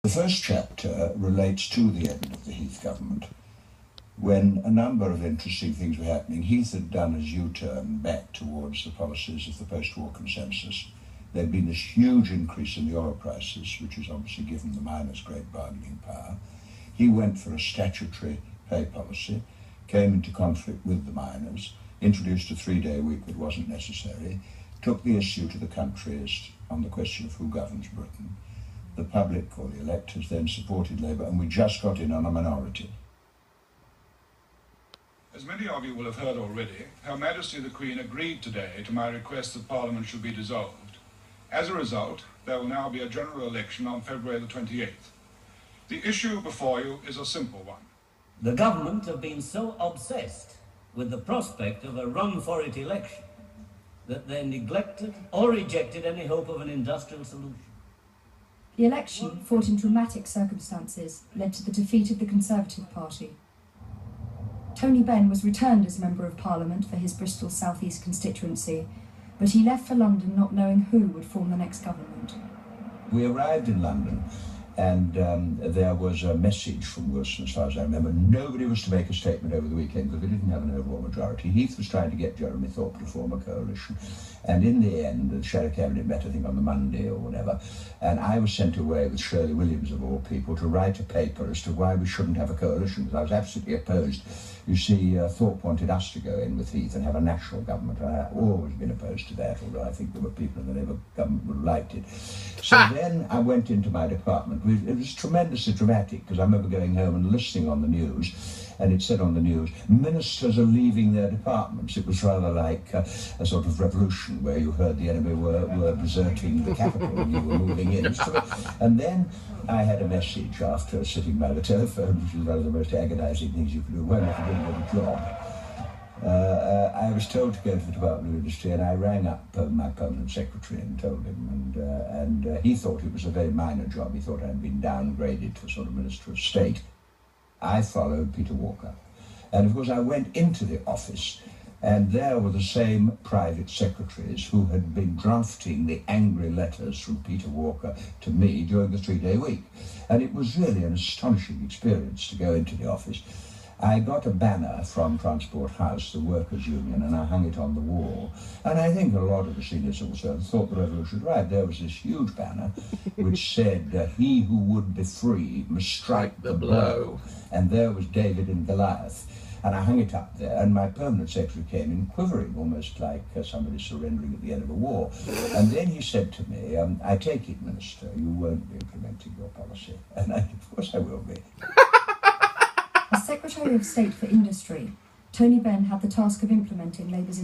The first chapter relates to the end of the Heath government, when a number of interesting things were happening. Heath had done his U-turn back towards the policies of the post-war consensus. There'd been this huge increase in the oil prices, which has obviously given the miners great bargaining power. He went for a statutory pay policy, came into conflict with the miners, introduced a 3-day week that wasn't necessary, took the issue to the country as on the question of who governs Britain. The public, or the electors, then supported Labour, and we just got in on a minority. As many of you will have heard already, Her Majesty the Queen agreed today to my request that Parliament should be dissolved. As a result, there will now be a general election on February the 28th. The issue before you is a simple one. The government have been so obsessed with the prospect of a run-for-it election that they neglected or rejected any hope of an industrial solution. The election, fought in dramatic circumstances, led to the defeat of the Conservative Party. Tony Benn was returned as Member of Parliament for his Bristol South East constituency, but he left for London not knowing who would form the next government. We arrived in London, and there was a message from Wilson, as far as I remember. Nobody was to make a statement over the weekend because we didn't have an overall majority. Heath was trying to get Jeremy Thorpe to form a coalition, and in the end, the Shadow Cabinet met, I think, on the Monday or whatever, and I was sent away with Shirley Williams, of all people, to write a paper as to why we shouldn't have a coalition, because I was absolutely opposed. You see, Thorpe wanted us to go in with Heath and have a national government, and I've always been opposed to that, although I think there were people in the Labour government who liked it. So then I went into my department. It was tremendously dramatic, because I remember going home and listening on the news, and it said on the news, ministers are leaving their departments. It was rather like a sort of revolution where you heard the enemy were deserting the capital and you were moving in. And then I had a message after sitting by the telephone, which is one of the most agonising things you can do when you didn't get a job. I was told to go to the Department of Industry, and I rang up my permanent secretary and told him, and he thought it was a very minor job. He thought I'd been downgraded to a sort of Minister of State. I followed Peter Walker, and of course I went into the office, and there were the same private secretaries who had been drafting the angry letters from Peter Walker to me during the 3-day week. And it was really an astonishing experience to go into the office. I got a banner from Transport House, the workers' union, and I hung it on the wall. And I think a lot of the senior civil servants thought the revolution was right. There was this huge banner which said, "He who would be free must strike the blow." And there was David and Goliath. And I hung it up there, and my permanent secretary came in quivering, almost like somebody surrendering at the end of a war. And then he said to me, "I take it, Minister, you won't be implementing your policy." And I said, "Of course I will be." As Secretary of State for Industry, Tony Benn had the task of implementing Labour's